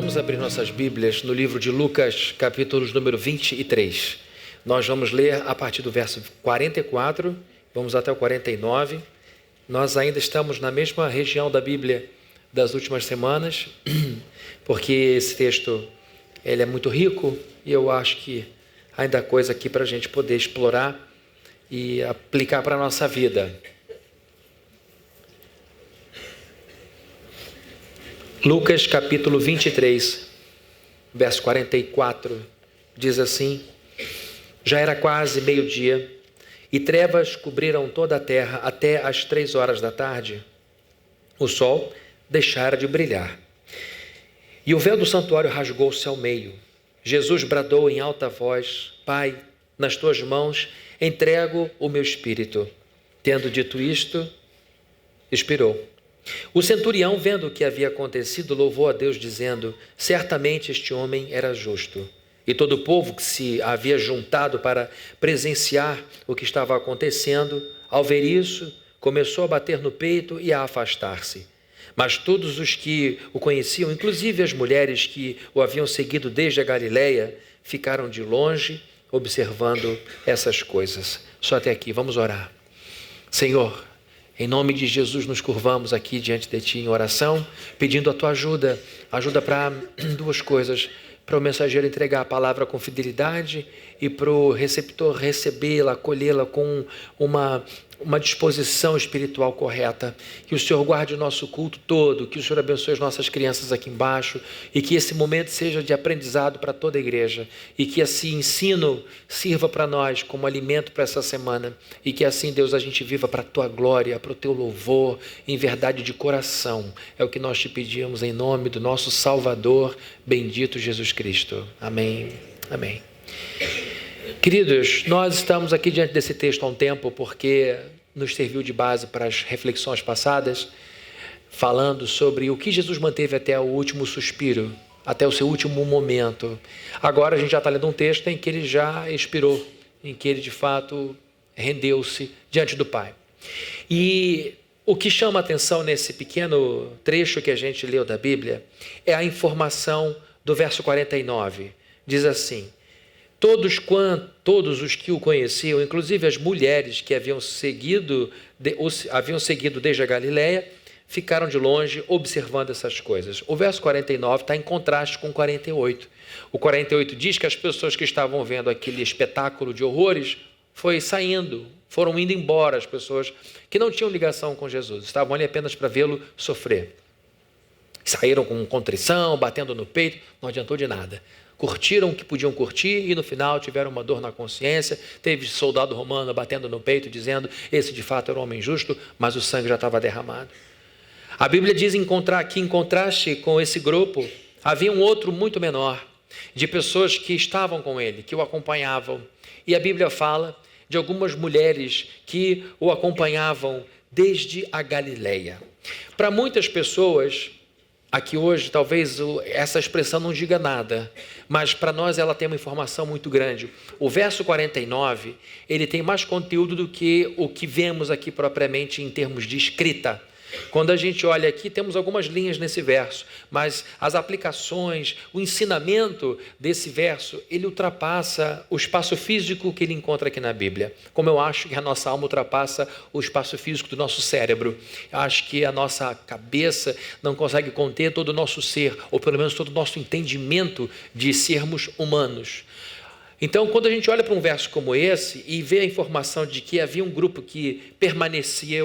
Vamos abrir nossas Bíblias no livro de Lucas, capítulos número 23. Nós vamos ler a partir do verso 44, vamos até o 49. Nós ainda estamos na mesma região da Bíblia das últimas semanas, porque esse texto ele é muito rico e eu acho que ainda há coisa aqui para a gente poder explorar e aplicar para a nossa vida. Lucas capítulo 23, verso 44, diz assim: Já era quase meio-dia, e trevas cobriram toda a terra até às 3 horas da tarde. O sol deixara de brilhar, e o véu do santuário rasgou-se ao meio. Jesus bradou em alta voz: Pai, nas tuas mãos entrego o meu espírito. Tendo dito isto, expirou. O centurião, vendo o que havia acontecido, louvou a Deus, dizendo: Certamente este homem era justo. E todo o povo que se havia juntado para presenciar o que estava acontecendo, ao ver isso, começou a bater no peito e a afastar-se. Mas todos os que o conheciam, inclusive as mulheres que o haviam seguido desde a Galileia, ficaram de longe observando essas coisas. Só até aqui, vamos orar. Senhor, em nome de Jesus, nos curvamos aqui diante de Ti em oração, pedindo a Tua ajuda para duas coisas: para o mensageiro entregar a palavra com fidelidade e para o receptor recebê-la, acolhê-la com uma disposição espiritual correta. Que o Senhor guarde o nosso culto todo, que o Senhor abençoe as nossas crianças aqui embaixo e que esse momento seja de aprendizado para toda a igreja e que esse ensino sirva para nós como alimento para essa semana e que assim, Deus, a gente viva para a Tua glória, para o Teu louvor, em verdade de coração. É o que nós Te pedimos em nome do nosso Salvador, bendito Jesus Cristo. Amém. Amém. Queridos, nós estamos aqui diante desse texto há um tempo porque nos serviu de base para as reflexões passadas, falando sobre o que Jesus manteve até o último suspiro, até o seu último momento. Agora a gente já está lendo um texto em que ele já expirou, em que ele de fato rendeu-se diante do Pai. E o que chama a atenção nesse pequeno trecho que a gente leu da Bíblia é a informação do verso 49. Diz assim: Todos os que o conheciam, inclusive as mulheres que haviam seguido desde a Galileia, ficaram de longe observando essas coisas. O verso 49 está em contraste com o 48. O 48 diz que as pessoas que estavam vendo aquele espetáculo de horrores foram indo embora, as pessoas que não tinham ligação com Jesus, estavam ali apenas para vê-lo sofrer. Saíram com contrição, batendo no peito, não adiantou de nada. Curtiram o que podiam curtir e no final tiveram uma dor na consciência. Teve soldado romano batendo no peito dizendo: esse de fato era um homem justo, mas o sangue já estava derramado. A Bíblia diz que em contraste com esse grupo havia um outro muito menor, de pessoas que estavam com ele, que o acompanhavam. E a Bíblia fala de algumas mulheres que o acompanhavam desde a Galileia. Para muitas pessoas aqui hoje, talvez essa expressão não diga nada, mas para nós ela tem uma informação muito grande. O verso 49, ele tem mais conteúdo do que o que vemos aqui propriamente em termos de escrita. Quando a gente olha aqui, temos algumas linhas nesse verso, mas as aplicações, o ensinamento desse verso, ele ultrapassa o espaço físico que ele encontra aqui na Bíblia. Como eu acho que a nossa alma ultrapassa o espaço físico do nosso cérebro. Eu acho que a nossa cabeça não consegue conter todo o nosso ser, ou pelo menos todo o nosso entendimento de sermos humanos. Então, quando a gente olha para um verso como esse e vê a informação de que havia um grupo que permanecia,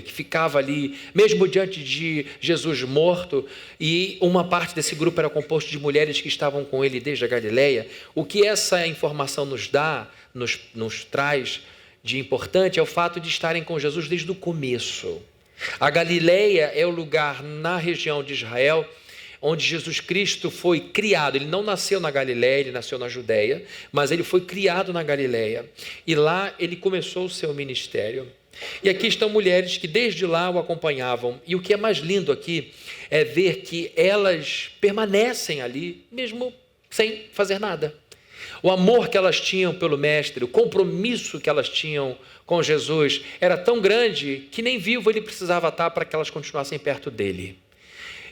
que ficava ali, mesmo diante de Jesus morto, e uma parte desse grupo era composto de mulheres que estavam com ele desde a Galileia, o que essa informação nos traz de importante é o fato de estarem com Jesus desde o começo. A Galileia é o lugar na região de Israel onde Jesus Cristo foi criado. Ele não nasceu na Galileia, ele nasceu na Judeia, mas ele foi criado na Galileia. E lá ele começou o seu ministério. E aqui estão mulheres que desde lá o acompanhavam. E o que é mais lindo aqui é ver que elas permanecem ali, mesmo sem fazer nada. O amor que elas tinham pelo Mestre, o compromisso que elas tinham com Jesus, era tão grande que nem vivo ele precisava estar para que elas continuassem perto dele.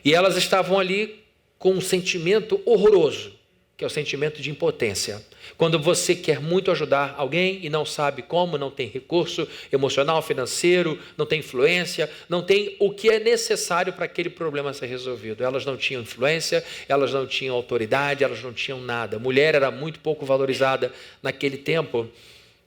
E elas estavam ali com um sentimento horroroso, que é o sentimento de impotência. Quando você quer muito ajudar alguém e não sabe como, não tem recurso emocional, financeiro, não tem influência, não tem o que é necessário para aquele problema ser resolvido. Elas não tinham influência, elas não tinham autoridade, elas não tinham nada. Mulher era muito pouco valorizada naquele tempo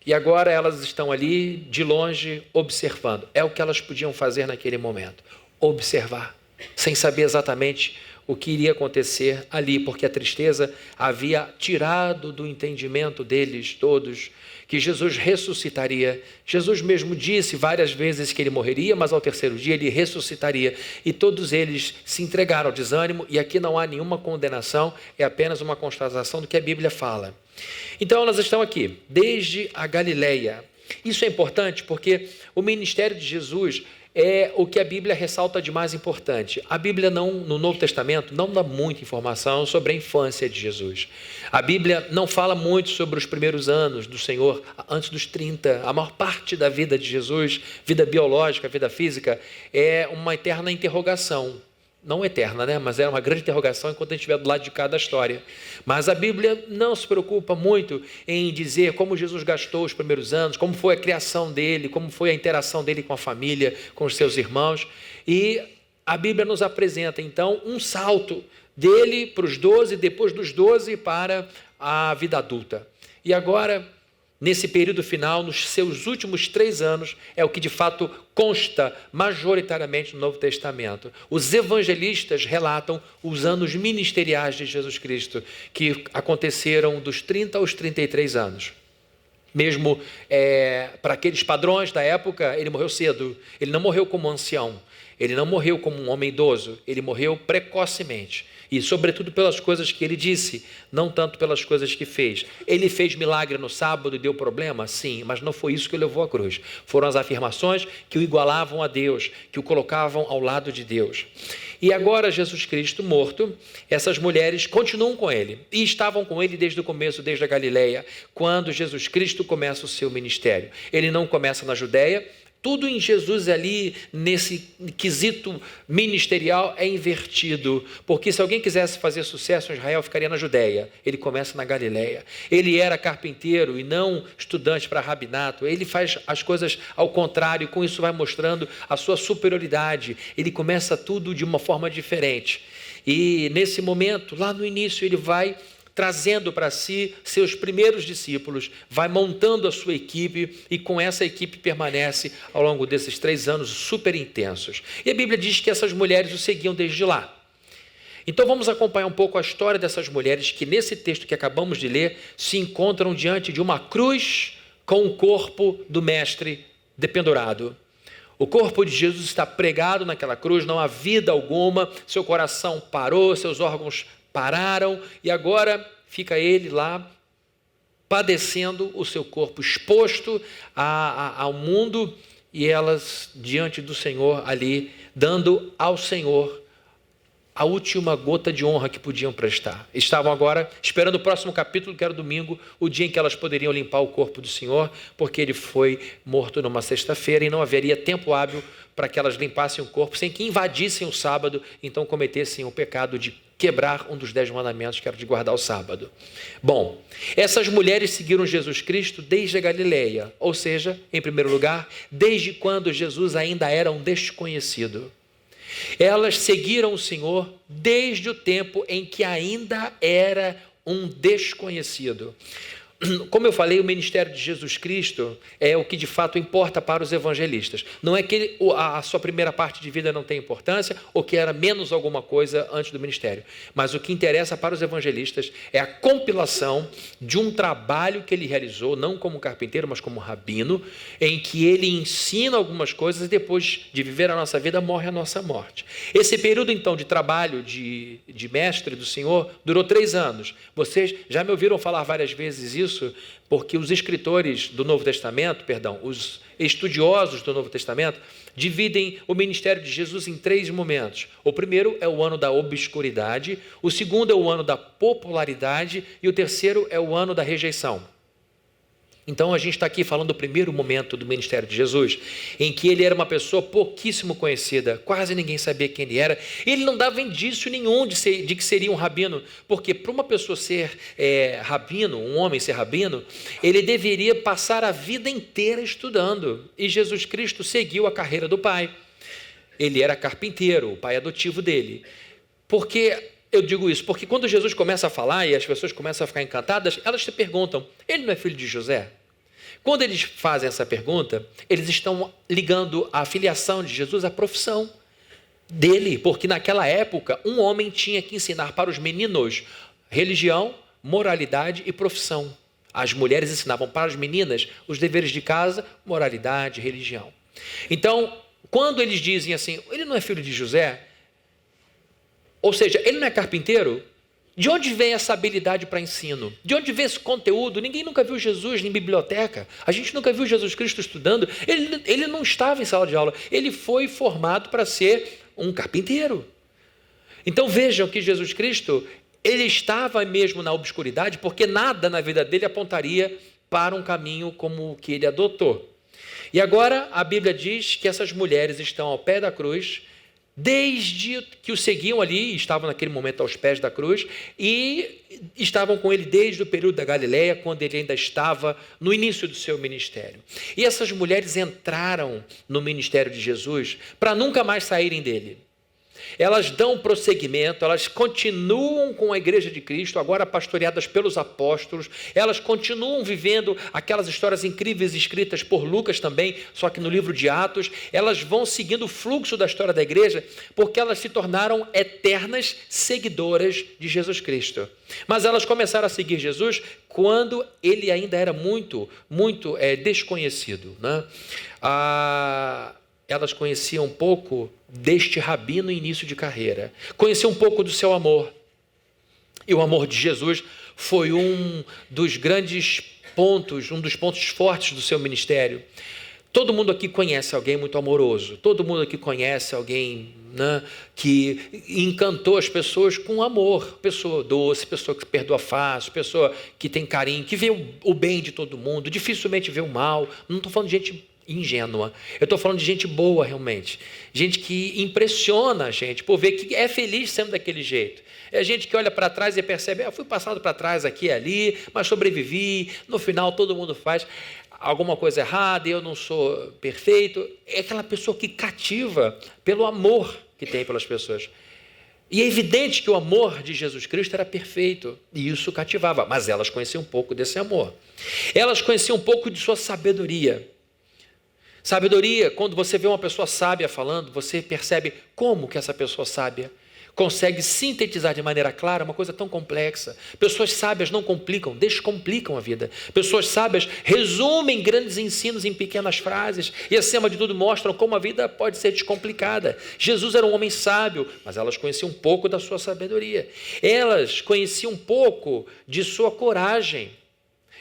e agora elas estão ali de longe observando. É o que elas podiam fazer naquele momento, observar, sem saber exatamente o que iria acontecer ali, porque a tristeza havia tirado do entendimento deles todos que Jesus ressuscitaria. Jesus mesmo disse várias vezes que ele morreria, mas ao terceiro dia ele ressuscitaria. E todos eles se entregaram ao desânimo, e aqui não há nenhuma condenação, é apenas uma constatação do que a Bíblia fala. Então elas estão aqui, desde a Galileia. Isso é importante porque o ministério de Jesus é o que a Bíblia ressalta de mais importante. A Bíblia no Novo Testamento não dá muita informação sobre a infância de Jesus. A Bíblia não fala muito sobre os primeiros anos do Senhor, antes dos 30. A maior parte da vida de Jesus, vida biológica, vida física, é uma eterna interrogação. Não eterna, né? Mas é uma grande interrogação enquanto a gente estiver do lado de cada história. Mas a Bíblia não se preocupa muito em dizer como Jesus gastou os primeiros anos, como foi a criação dele, como foi a interação dele com a família, com os seus irmãos. E a Bíblia nos apresenta, então, um salto dele para os 12, depois dos 12 para a vida adulta. E agora, nesse período final, nos seus últimos 3 anos, é o que de fato consta majoritariamente no Novo Testamento. Os evangelistas relatam os anos ministeriais de Jesus Cristo, que aconteceram dos 30 aos 33 anos. Mesmo para aqueles padrões da época, ele morreu cedo. Ele não morreu como um ancião, ele não morreu como um homem idoso, ele morreu precocemente. E sobretudo pelas coisas que ele disse, não tanto pelas coisas que fez. Ele fez milagre no sábado e deu problema? Sim, mas não foi isso que o levou à cruz. Foram as afirmações que o igualavam a Deus, que o colocavam ao lado de Deus. E agora Jesus Cristo morto, essas mulheres continuam com ele. E estavam com ele desde o começo, desde a Galileia, quando Jesus Cristo começa o seu ministério. Ele não começa na Judéia. Tudo em Jesus ali, nesse quesito ministerial, é invertido. Porque se alguém quisesse fazer sucesso em Israel, ficaria na Judéia. Ele começa na Galileia. Ele era carpinteiro e não estudante para rabinato. Ele faz as coisas ao contrário, com isso vai mostrando a sua superioridade. Ele começa tudo de uma forma diferente. E nesse momento, lá no início, ele vai trazendo para si seus primeiros discípulos, vai montando a sua equipe e com essa equipe permanece ao longo desses 3 anos super intensos. E a Bíblia diz que essas mulheres o seguiam desde lá. Então vamos acompanhar um pouco a história dessas mulheres que nesse texto que acabamos de ler se encontram diante de uma cruz com o corpo do mestre dependurado. O corpo de Jesus está pregado naquela cruz, não há vida alguma, seu coração parou, seus órgãos pararam e agora fica ele lá padecendo o seu corpo exposto ao mundo e elas diante do Senhor ali, dando ao Senhor a última gota de honra que podiam prestar. Estavam agora esperando o próximo capítulo, que era domingo, o dia em que elas poderiam limpar o corpo do Senhor, porque ele foi morto numa sexta-feira e não haveria tempo hábil para que elas limpassem o corpo sem que invadissem o sábado, então cometessem o pecado de quebrar um dos 10 mandamentos, que era de guardar o sábado. Bom, essas mulheres seguiram Jesus Cristo desde a Galileia, ou seja, em primeiro lugar, desde quando Jesus ainda era um desconhecido. Elas seguiram o Senhor desde o tempo em que ainda era um desconhecido. Como eu falei, o ministério de Jesus Cristo é o que de fato importa para os evangelistas. Não é que a sua primeira parte de vida não tem importância ou que era menos alguma coisa antes do ministério. Mas o que interessa para os evangelistas é a compilação de um trabalho que ele realizou, não como carpinteiro, mas como rabino, em que ele ensina algumas coisas e depois de viver a nossa vida, morre a nossa morte. Esse período, então, de trabalho de mestre do Senhor durou 3 anos. Vocês já me ouviram falar várias vezes isso, porque os escritores do Novo Testamento, os estudiosos do Novo Testamento, dividem o ministério de Jesus em 3 momentos. O primeiro é o ano da obscuridade, o segundo é o ano da popularidade e o terceiro é o ano da rejeição. Então a gente está aqui falando do primeiro momento do ministério de Jesus, em que ele era uma pessoa pouquíssimo conhecida, quase ninguém sabia quem ele era. Ele não dava indício nenhum de que seria um rabino, porque para uma pessoa ser rabino, um homem ser rabino, ele deveria passar a vida inteira estudando. E Jesus Cristo seguiu a carreira do pai. Ele era carpinteiro, o pai adotivo dele. Porque eu digo isso? Porque quando Jesus começa a falar e as pessoas começam a ficar encantadas, elas se perguntam, ele não é filho de José? Quando eles fazem essa pergunta, eles estão ligando a filiação de Jesus à profissão dele, porque naquela época um homem tinha que ensinar para os meninos religião, moralidade e profissão. As mulheres ensinavam para as meninas os deveres de casa, moralidade, religião. Então, quando eles dizem assim, ele não é filho de José, ou seja, ele não é carpinteiro, de onde vem essa habilidade para ensino? De onde vem esse conteúdo? Ninguém nunca viu Jesus em biblioteca. A gente nunca viu Jesus Cristo estudando. Ele não estava em sala de aula. Ele foi formado para ser um carpinteiro. Então vejam que Jesus Cristo, ele estava mesmo na obscuridade, porque nada na vida dele apontaria para um caminho como o que ele adotou. E agora a Bíblia diz que essas mulheres estão ao pé da cruz, desde que o seguiam ali, estavam naquele momento aos pés da cruz, e estavam com ele desde o período da Galileia, quando ele ainda estava no início do seu ministério. E essas mulheres entraram no ministério de Jesus para nunca mais saírem dele. Elas dão prosseguimento, elas continuam com a igreja de Cristo, agora pastoreadas pelos apóstolos, elas continuam vivendo aquelas histórias incríveis escritas por Lucas também, só que no livro de Atos, elas vão seguindo o fluxo da história da igreja, porque elas se tornaram eternas seguidoras de Jesus Cristo. Mas elas começaram a seguir Jesus quando ele ainda era muito desconhecido, né? Elas conheciam um pouco deste rabino no início de carreira, conheciam um pouco do seu amor, e o amor de Jesus foi um dos grandes pontos, um dos pontos fortes do seu ministério. Todo mundo aqui conhece alguém muito amoroso, todo mundo aqui conhece alguém, né, que encantou as pessoas com amor, pessoa doce, pessoa que perdoa fácil, pessoa que tem carinho, que vê o bem de todo mundo, dificilmente vê o mal. Não estou falando de gente ingênua, eu estou falando de gente boa realmente, gente que impressiona a gente por ver que é feliz sendo daquele jeito. É gente que olha para trás e percebe, fui passado para trás aqui e ali, mas sobrevivi, no final todo mundo faz alguma coisa errada e eu não sou perfeito. É aquela pessoa que cativa pelo amor que tem pelas pessoas. E é evidente que o amor de Jesus Cristo era perfeito, e isso cativava, mas elas conheciam um pouco desse amor. Elas conheciam um pouco de sua sabedoria. Sabedoria, quando você vê uma pessoa sábia falando, você percebe como que essa pessoa sábia consegue sintetizar de maneira clara uma coisa tão complexa. Pessoas sábias não complicam, descomplicam a vida. Pessoas sábias resumem grandes ensinos em pequenas frases e, acima de tudo, mostram como a vida pode ser descomplicada. Jesus era um homem sábio, mas elas conheciam um pouco da sua sabedoria. Elas conheciam um pouco de sua coragem.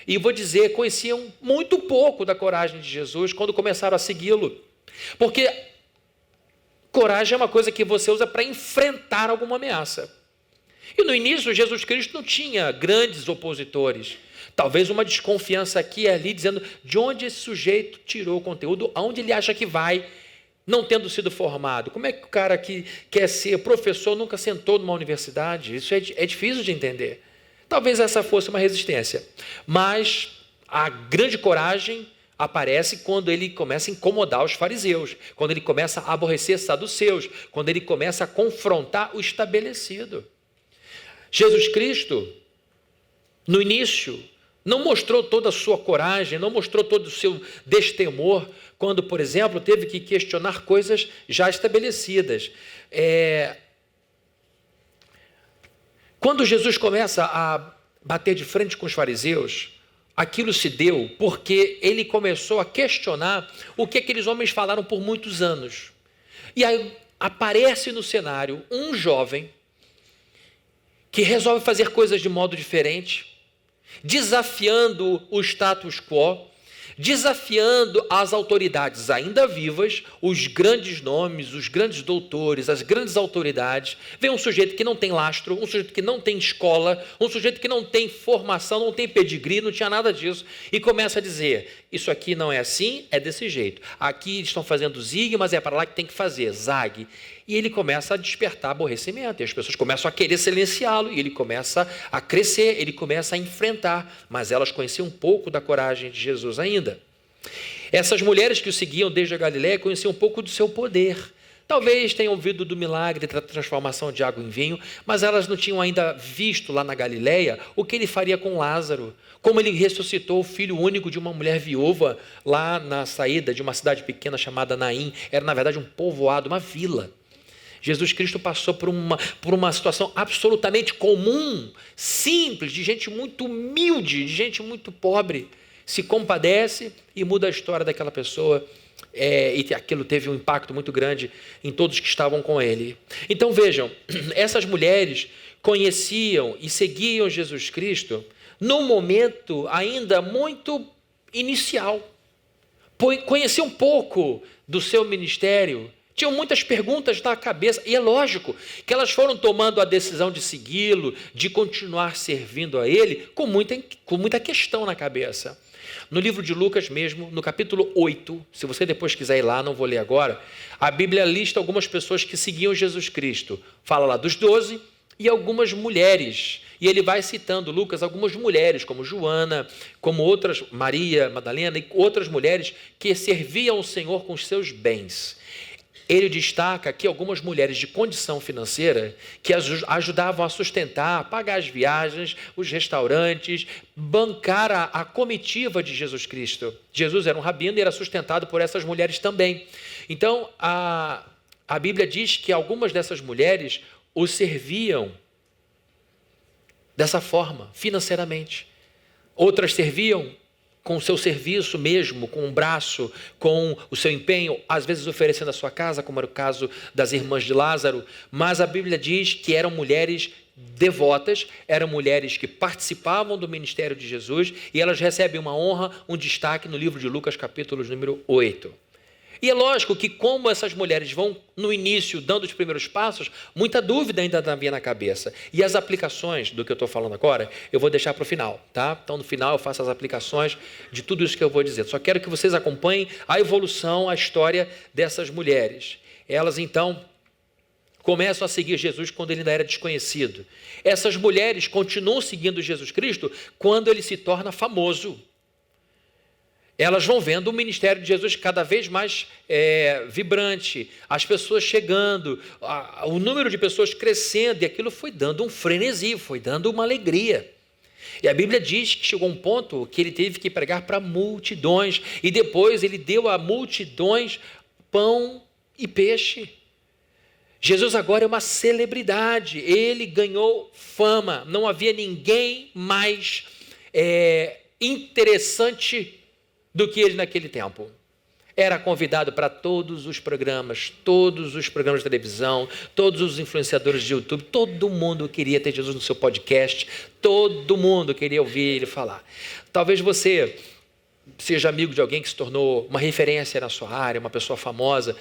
E vou dizer, conheciam muito pouco da coragem de Jesus quando começaram a segui-lo. Porque coragem é uma coisa que você usa para enfrentar alguma ameaça. E no início, Jesus Cristo não tinha grandes opositores. Talvez uma desconfiança aqui e ali, dizendo de onde esse sujeito tirou o conteúdo, aonde ele acha que vai, não tendo sido formado. Como é que o cara que quer ser professor nunca sentou numa universidade? Isso é difícil de entender. Talvez essa fosse uma resistência, mas a grande coragem aparece quando ele começa a incomodar os fariseus, quando ele começa a aborrecer saduceus, quando ele começa a confrontar o estabelecido. Jesus Cristo, no início, não mostrou toda a sua coragem, não mostrou todo o seu destemor, quando, por exemplo, teve que questionar coisas já estabelecidas. Quando Jesus começa a bater de frente com os fariseus, aquilo se deu porque ele começou a questionar o que aqueles homens falaram por muitos anos. E aí aparece no cenário um jovem que resolve fazer coisas de modo diferente, desafiando o status quo, desafiando as autoridades ainda vivas, os grandes nomes, os grandes doutores, as grandes autoridades. Vem um sujeito que não tem lastro, um sujeito que não tem escola, um sujeito que não tem formação, não tem pedigree, não tinha nada disso, e começa a dizer: isso aqui não é assim, é desse jeito. Aqui estão fazendo zig, mas é para lá que tem que fazer, zag. E ele começa a despertar aborrecimento, e as pessoas começam a querer silenciá-lo, e ele começa a crescer, ele começa a enfrentar, mas elas conheciam um pouco da coragem de Jesus ainda. Essas mulheres que o seguiam desde a Galiléia conheciam um pouco do seu poder. Talvez tenham ouvido do milagre da transformação de água em vinho, mas elas não tinham ainda visto lá na Galiléia o que ele faria com Lázaro, como ele ressuscitou o filho único de uma mulher viúva lá na saída de uma cidade pequena chamada Naim. Era, na verdade, um povoado, uma vila. Jesus Cristo passou por uma situação absolutamente comum, simples, de gente muito humilde, de gente muito pobre. Se compadece e muda a história daquela pessoa, e aquilo teve um impacto muito grande em todos que estavam com ele. Então vejam, essas mulheres conheciam e seguiam Jesus Cristo num momento ainda muito inicial. Conheciam um pouco do seu ministério, tinham muitas perguntas na cabeça, e é lógico que elas foram tomando a decisão de segui-lo, de continuar servindo a ele, com muita questão na cabeça. No livro de Lucas mesmo, no capítulo 8, se você depois quiser ir lá, não vou ler agora, a Bíblia lista algumas pessoas que seguiam Jesus Cristo. Fala lá dos 12 e algumas mulheres. E ele vai citando, Lucas, algumas mulheres, como Joana, como outras, Maria, Madalena, e outras mulheres que serviam o Senhor com os seus bens. Ele destaca aqui algumas mulheres de condição financeira que ajudavam a sustentar, a pagar as viagens, os restaurantes, bancar a comitiva de Jesus Cristo. Jesus era um rabino e era sustentado por essas mulheres também. Então, a Bíblia diz que algumas dessas mulheres o serviam dessa forma, financeiramente. Outras serviam com o seu serviço mesmo, com um braço, com o seu empenho, às vezes oferecendo a sua casa, como era o caso das irmãs de Lázaro, mas a Bíblia diz que eram mulheres devotas, eram mulheres que participavam do ministério de Jesus, e elas recebem uma honra, um destaque no livro de Lucas, capítulo número 8. E é lógico que, como essas mulheres vão, no início, dando os primeiros passos, muita dúvida ainda havia na cabeça. E as aplicações do que eu estou falando agora, eu vou deixar para o final, tá? Então, no final, eu faço as aplicações de tudo isso que eu vou dizer. Só quero que vocês acompanhem a evolução, a história dessas mulheres. Elas, então, começam a seguir Jesus quando ele ainda era desconhecido. Essas mulheres continuam seguindo Jesus Cristo quando ele se torna famoso. Elas vão vendo o ministério de Jesus cada vez mais vibrante, as pessoas chegando, o número de pessoas crescendo, e aquilo foi dando um frenesi, foi dando uma alegria. E a Bíblia diz que chegou um ponto que ele teve que pregar para multidões, e depois ele deu a multidões pão e peixe. Jesus agora é uma celebridade, ele ganhou fama, não havia ninguém mais interessante do que ele naquele tempo. Era convidado para todos os programas de televisão, todos os influenciadores de YouTube, todo mundo queria ter Jesus no seu podcast, todo mundo queria ouvir ele falar. Talvez você seja amigo de alguém que se tornou uma referência na sua área, uma pessoa famosa,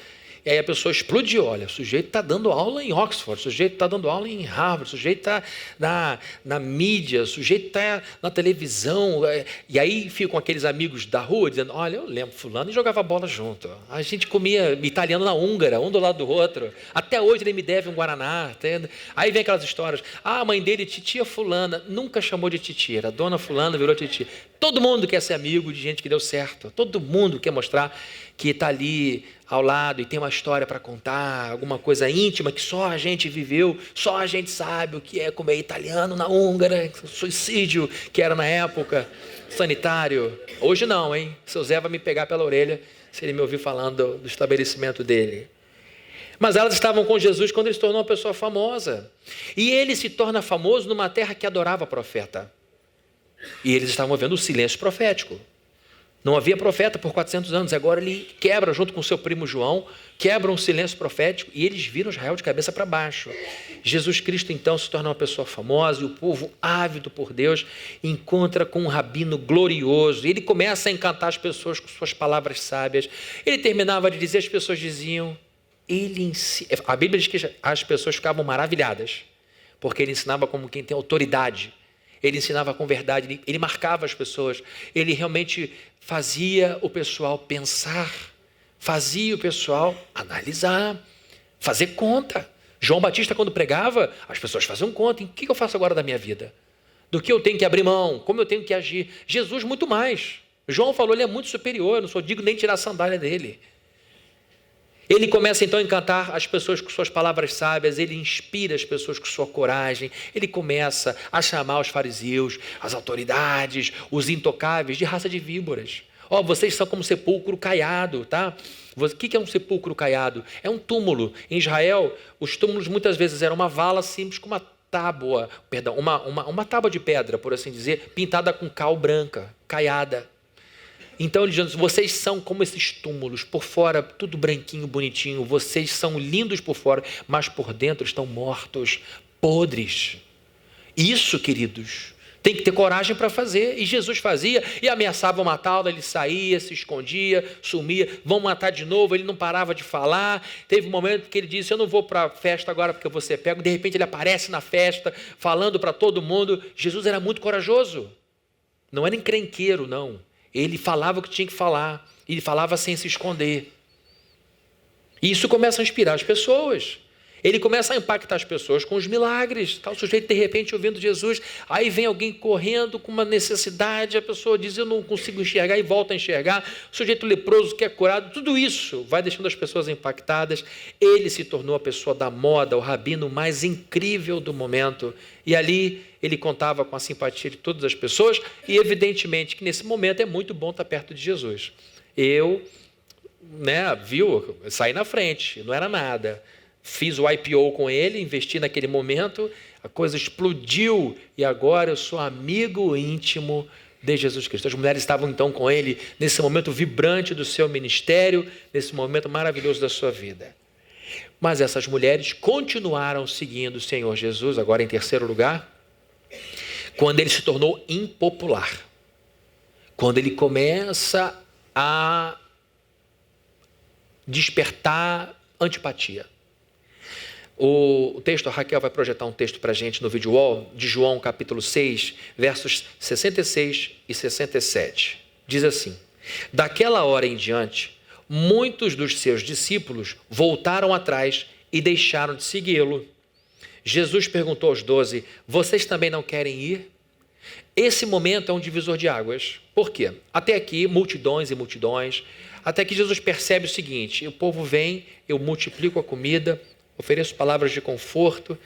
e aí a pessoa explodiu, olha, o sujeito está dando aula em Oxford, o sujeito está dando aula em Harvard, o sujeito está na mídia, o sujeito está na televisão, e aí ficam aqueles amigos da rua dizendo, olha, eu lembro fulano e jogava bola junto, a gente comia italiano na húngara, um do lado do outro, até hoje ele me deve um guaraná, aí vem aquelas histórias, a mãe dele, titia fulana, nunca chamou de titia, era dona fulana, virou titia. Todo mundo quer ser amigo de gente que deu certo, todo mundo quer mostrar que está ali ao lado e tem uma história para contar, alguma coisa íntima que só a gente viveu, só a gente sabe o que é comer italiano na húngara, suicídio que era na época, sanitário. Hoje não, hein? Seu Zé vai me pegar pela orelha se ele me ouvir falando do estabelecimento dele. Mas elas estavam com Jesus quando ele se tornou uma pessoa famosa. E ele se torna famoso numa terra que adorava profeta. E eles estavam vendo o silêncio profético. Não havia profeta por 400 anos, agora ele quebra junto com seu primo João, quebra um silêncio profético e eles viram Israel de cabeça para baixo. Jesus Cristo então se torna uma pessoa famosa e o povo ávido por Deus encontra com um rabino glorioso. E ele começa a encantar as pessoas com suas palavras sábias. Ele terminava de dizer, as pessoas diziam, a Bíblia diz que as pessoas ficavam maravilhadas, porque ele ensinava como quem tem autoridade. Ele ensinava com verdade, ele marcava as pessoas, ele realmente fazia o pessoal pensar, fazia o pessoal analisar, fazer conta. João Batista, quando pregava, as pessoas faziam conta, o que eu faço agora da minha vida? Do que eu tenho que abrir mão, como eu tenho que agir? Jesus muito mais. João falou, ele é muito superior, eu não sou digno nem de tirar a sandália dele. Ele começa então a encantar as pessoas com suas palavras sábias, ele inspira as pessoas com sua coragem, ele começa a chamar os fariseus, as autoridades, os intocáveis de raça de víboras. Vocês são como sepulcro caiado, tá? O que é um sepulcro caiado? É um túmulo. Em Israel, os túmulos muitas vezes eram uma vala simples com uma tábua, uma tábua de pedra, por assim dizer, pintada com cal branca, caiada. Então ele diz, vocês são como esses túmulos, por fora tudo branquinho, bonitinho, vocês são lindos por fora, mas por dentro estão mortos, podres. Isso, queridos, tem que ter coragem para fazer. E Jesus fazia e ameaçavam matá-lo, ele saía, se escondia, sumia, vão matar de novo, ele não parava de falar. Teve um momento que ele disse, eu não vou para a festa agora porque eu vou ser pego. De repente ele aparece na festa, falando para todo mundo. Jesus era muito corajoso, não era encrenqueiro, não. Ele falava o que tinha que falar, ele falava sem se esconder. E isso começa a inspirar as pessoas. Ele começa a impactar as pessoas com os milagres. Está o sujeito, de repente, ouvindo Jesus, aí vem alguém correndo com uma necessidade, a pessoa diz, eu não consigo enxergar, e volta a enxergar. O sujeito leproso que é curado, tudo isso vai deixando as pessoas impactadas. Ele se tornou a pessoa da moda, o rabino mais incrível do momento. E ali ele contava com a simpatia de todas as pessoas, e evidentemente que nesse momento é muito bom estar perto de Jesus. Eu, saí na frente, não era nada. Fiz o IPO com ele, investi naquele momento, a coisa explodiu e agora eu sou amigo íntimo de Jesus Cristo. As mulheres estavam então com ele nesse momento vibrante do seu ministério, nesse momento maravilhoso da sua vida. Mas essas mulheres continuaram seguindo o Senhor Jesus, agora em terceiro lugar, quando ele se tornou impopular. Quando ele começa a despertar antipatia. O texto, a Raquel vai projetar um texto para a gente no vídeo wall, de João capítulo 6, versos 66 e 67. Diz assim, daquela hora em diante, muitos dos seus discípulos voltaram atrás e deixaram de segui-lo. Jesus perguntou aos 12, vocês também não querem ir? Esse momento é um divisor de águas. Por quê? Até aqui, multidões e multidões, até que Jesus percebe o seguinte, o povo vem, eu multiplico a comida, ofereço palavras de conforto,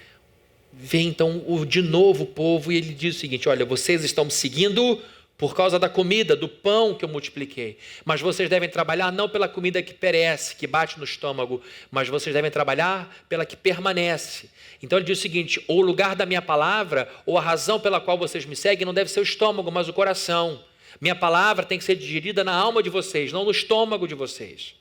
vem então de novo o povo e ele diz o seguinte, olha, vocês estão me seguindo por causa da comida, do pão que eu multipliquei, mas vocês devem trabalhar não pela comida que perece, que bate no estômago, mas vocês devem trabalhar pela que permanece. Então ele diz o seguinte, ou o lugar da minha palavra, ou a razão pela qual vocês me seguem não deve ser o estômago, mas o coração. Minha palavra tem que ser digerida na alma de vocês, não no estômago de vocês.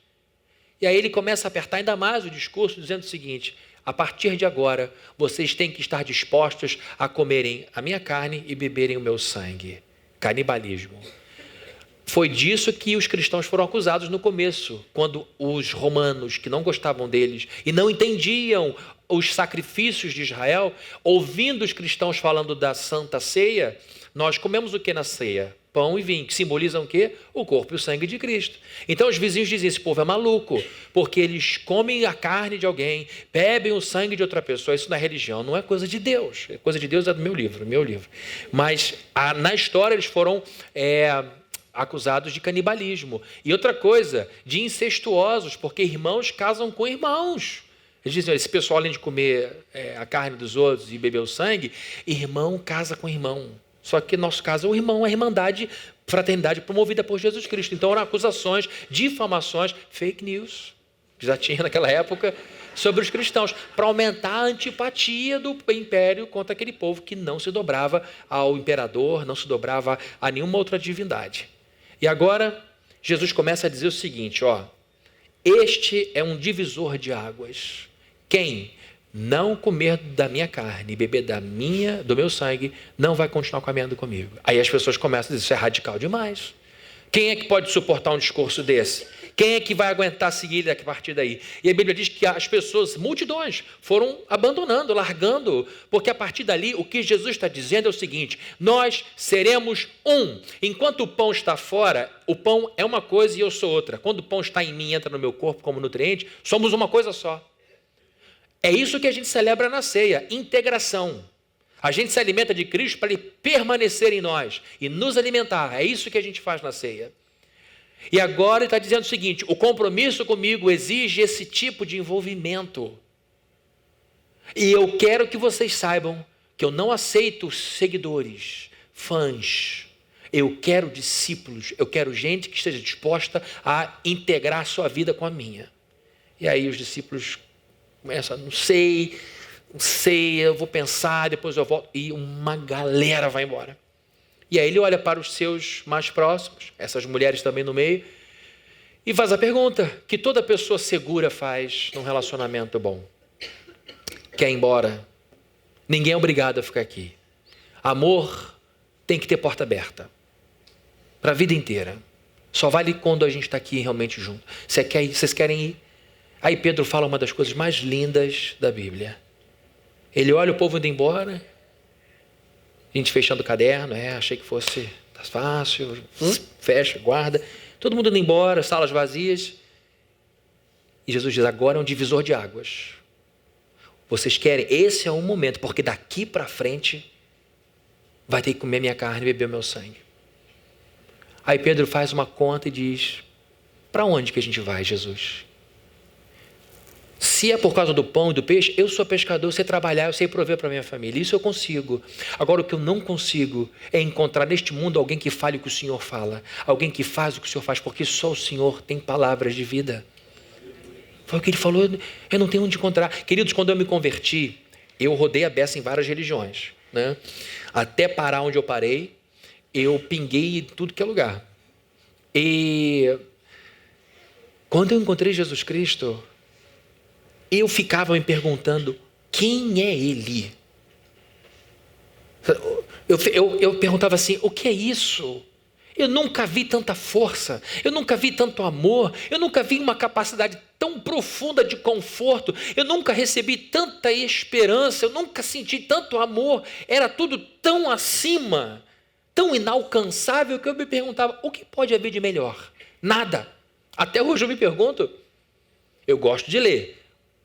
E aí ele começa a apertar ainda mais o discurso, dizendo o seguinte, a partir de agora, vocês têm que estar dispostos a comerem a minha carne e beberem o meu sangue. Canibalismo. Foi disso que os cristãos foram acusados no começo, quando os romanos, que não gostavam deles e não entendiam os sacrifícios de Israel, ouvindo os cristãos falando da Santa Ceia, nós comemos o que na ceia? Pão e vinho, que simbolizam o quê? O corpo e o sangue de Cristo. Então os vizinhos diziam, esse povo é maluco, porque eles comem a carne de alguém, bebem o sangue de outra pessoa, isso não é religião, não é coisa de Deus, coisa de Deus é do meu livro. Mas na história eles foram acusados de canibalismo. E outra coisa, de incestuosos, porque irmãos casam com irmãos. Eles dizem, esse pessoal além de comer a carne dos outros e beber o sangue, irmão casa com irmão. Só que no nosso caso é o irmão, a irmandade, fraternidade promovida por Jesus Cristo. Então eram acusações, difamações, fake news, que já tinha naquela época, sobre os cristãos, para aumentar a antipatia do império contra aquele povo que não se dobrava ao imperador, não se dobrava a nenhuma outra divindade. E agora, Jesus começa a dizer o seguinte, ó, este é um divisor de águas. Quem não comer da minha carne e beber do meu sangue, não vai continuar caminhando comigo. Aí as pessoas começam a dizer, isso é radical demais. Quem é que pode suportar um discurso desse? Quem é que vai aguentar seguir a partir daí? E a Bíblia diz que as pessoas, multidões, foram abandonando, largando, porque a partir dali, o que Jesus está dizendo é o seguinte, nós seremos um. Enquanto o pão está fora, o pão é uma coisa e eu sou outra. Quando o pão está em mim e entra no meu corpo como nutriente, somos uma coisa só. É isso que a gente celebra na ceia, integração. A gente se alimenta de Cristo para Ele permanecer em nós e nos alimentar. É isso que a gente faz na ceia. E agora Ele está dizendo o seguinte, o compromisso comigo exige esse tipo de envolvimento. E eu quero que vocês saibam que eu não aceito seguidores, fãs. Eu quero discípulos, eu quero gente que esteja disposta a integrar a sua vida com a minha. E aí os discípulos começam, não sei, eu vou pensar, depois eu volto. E uma galera vai embora. E aí ele olha para os seus mais próximos, essas mulheres também no meio, e faz a pergunta que toda pessoa segura faz num relacionamento bom. Quer ir embora? Ninguém é obrigado a ficar aqui. Amor tem que ter porta aberta. Para a vida inteira. Só vale quando a gente está aqui realmente junto. Vocês querem ir? Aí Pedro fala uma das coisas mais lindas da Bíblia. Ele olha o povo indo embora, a gente fechando o caderno, achei que fosse fácil, fecha, guarda, todo mundo indo embora, salas vazias. E Jesus diz, agora é um divisor de águas. Vocês querem? Esse é um momento, porque daqui para frente vai ter que comer minha carne e beber meu sangue. Aí Pedro faz uma conta e diz, para onde que a gente vai, Jesus? Se é por causa do pão e do peixe, eu sou pescador, eu sei trabalhar, eu sei prover para a minha família. Isso eu consigo. Agora, o que eu não consigo é encontrar neste mundo alguém que fale o que o Senhor fala. Alguém que faz o que o Senhor faz, porque só o Senhor tem palavras de vida. Foi o que ele falou, eu não tenho onde encontrar. Queridos, quando eu me converti, eu rodei a beça em várias religiões, né? Até parar onde eu parei, eu pinguei em tudo que é lugar. E quando eu encontrei Jesus Cristo, eu ficava me perguntando, quem é Ele? Eu perguntava assim, o que é isso? Eu nunca vi tanta força, eu nunca vi tanto amor, eu nunca vi uma capacidade tão profunda de conforto, eu nunca recebi tanta esperança, eu nunca senti tanto amor, era tudo tão acima, tão inalcançável, que eu me perguntava, o que pode haver de melhor? Nada. Até hoje eu me pergunto, eu gosto de ler.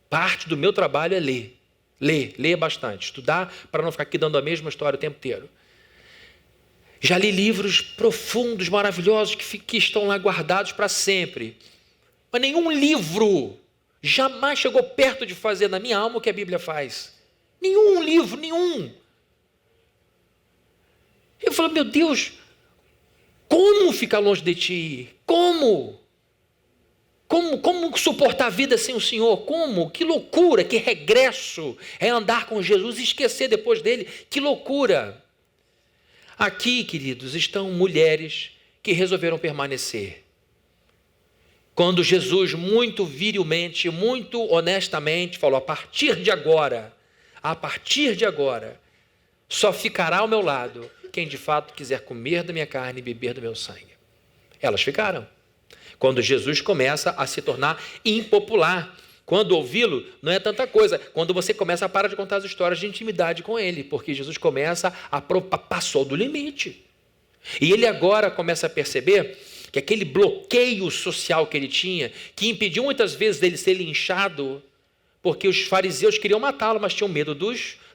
Parte do meu trabalho é ler. Ler bastante, estudar para não ficar aqui dando a mesma história o tempo inteiro. Já li livros profundos, maravilhosos, que estão lá guardados para sempre. Mas nenhum livro jamais chegou perto de fazer na minha alma o que a Bíblia faz. Nenhum livro, nenhum. Eu falo, meu Deus, como ficar longe de ti? Como suportar a vida sem o Senhor? Como? Que loucura, que regresso é andar com Jesus e esquecer depois dele. Que loucura. Aqui, queridos, estão mulheres que resolveram permanecer. Quando Jesus, muito virilmente, muito honestamente, falou, a partir de agora, só ficará ao meu lado quem de fato quiser comer da minha carne e beber do meu sangue. Elas ficaram. Quando Jesus começa a se tornar impopular. Quando ouvi-lo, não é tanta coisa. Quando você começa a parar de contar as histórias de intimidade com ele, porque Jesus começa passou do limite. E ele agora começa a perceber que aquele bloqueio social que ele tinha, que impediu muitas vezes dele ser linchado, porque os fariseus queriam matá-lo, mas tinham medo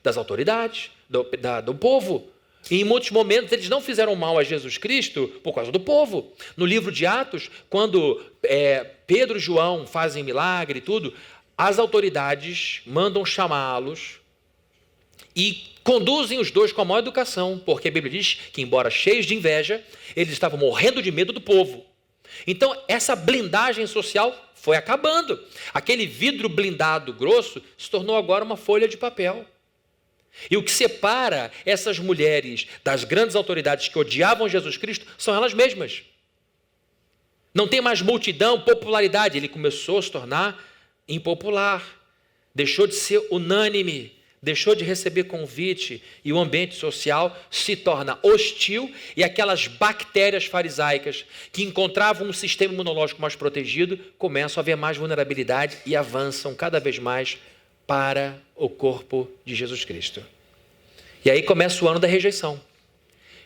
das autoridades, do povo. E em muitos momentos eles não fizeram mal a Jesus Cristo por causa do povo. No livro de Atos, quando Pedro e João fazem milagre e tudo, as autoridades mandam chamá-los e conduzem os dois com a maior educação, porque a Bíblia diz que, embora cheios de inveja, eles estavam morrendo de medo do povo. Então, essa blindagem social foi acabando. Aquele vidro blindado grosso se tornou agora uma folha de papel. E o que separa essas mulheres das grandes autoridades que odiavam Jesus Cristo são elas mesmas. Não tem mais multidão, popularidade. Ele começou a se tornar impopular. Deixou de ser unânime. Deixou de receber convite. E o ambiente social se torna hostil. E aquelas bactérias farisaicas que encontravam um sistema imunológico mais protegido começam a ver mais vulnerabilidade e avançam cada vez mais para o corpo de Jesus Cristo. E aí começa o ano da rejeição.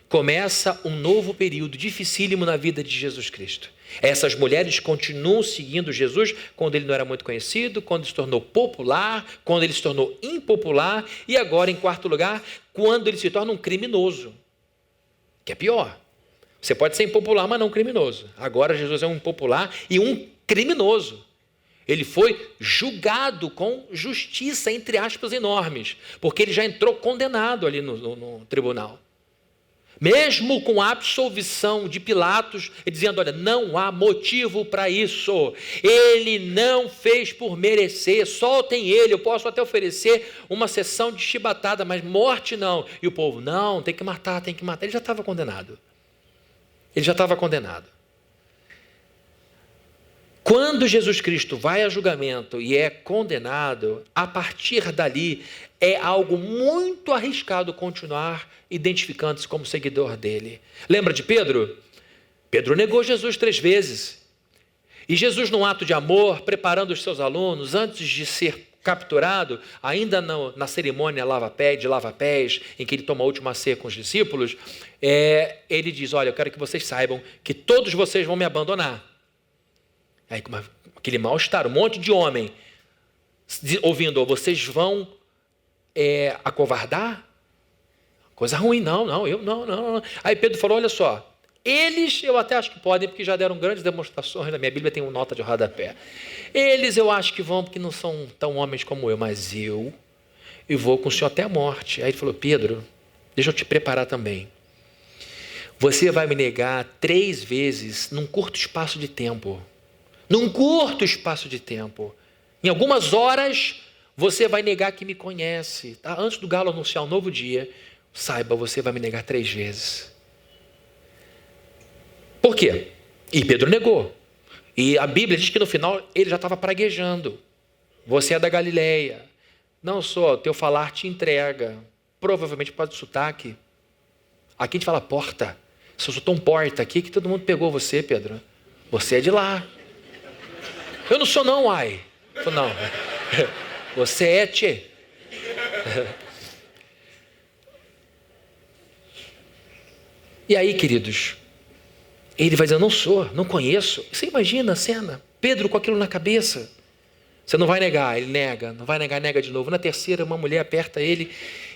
Começa um novo período dificílimo na vida de Jesus Cristo. Essas mulheres continuam seguindo Jesus quando ele não era muito conhecido, quando ele se tornou popular, quando ele se tornou impopular e agora, em quarto lugar, quando ele se torna um criminoso, que é pior. Você pode ser impopular, mas não criminoso. Agora Jesus é um impopular e um criminoso. Ele foi julgado com justiça, entre aspas, enormes, porque ele já entrou condenado ali no tribunal. Mesmo com a absolvição de Pilatos, ele dizendo, olha, não há motivo para isso, ele não fez por merecer, soltem ele, eu posso até oferecer uma sessão de chibatada, mas morte não. E o povo, não, tem que matar, ele já estava condenado. Quando Jesus Cristo vai a julgamento e é condenado, a partir dali é algo muito arriscado continuar identificando-se como seguidor dele. Lembra de Pedro? Pedro negou Jesus 3 vezes. E Jesus, num ato de amor, preparando os seus alunos, antes de ser capturado, ainda na cerimônia de lava-pés, em que ele toma a última ceia com os discípulos, ele diz, olha, eu quero que vocês saibam que todos vocês vão me abandonar. Aí, aquele mal-estar, um monte de homem ouvindo, vocês vão acovardar? Coisa ruim, não. Aí Pedro falou, olha só, eles eu até acho que podem, porque já deram grandes demonstrações, na minha Bíblia tem uma nota de rodapé. Eles eu acho que vão, porque não são tão homens como eu, mas eu vou com o Senhor até a morte. Aí ele falou, Pedro, deixa eu te preparar também. Você vai me negar 3 vezes num curto espaço de tempo. Em algumas horas, você vai negar que me conhece. Tá? Antes do galo anunciar um novo dia, saiba, você vai me negar 3 vezes. Por quê? E Pedro negou. E a Bíblia diz que no final ele já estava praguejando. Você é da Galileia. Não sou, teu falar te entrega. Provavelmente por causa do sotaque. Aqui a gente fala porta. Se eu sou tão porta aqui que todo mundo pegou você, Pedro. Você é de lá. Eu não sou não, uai. Eu não. Você é, tchê. E aí, queridos, ele vai dizer, eu não sou, não conheço. Você imagina a cena, Pedro com aquilo na cabeça. Você não vai negar, ele nega, não vai negar, nega de novo. Na terceira, uma mulher aperta ele,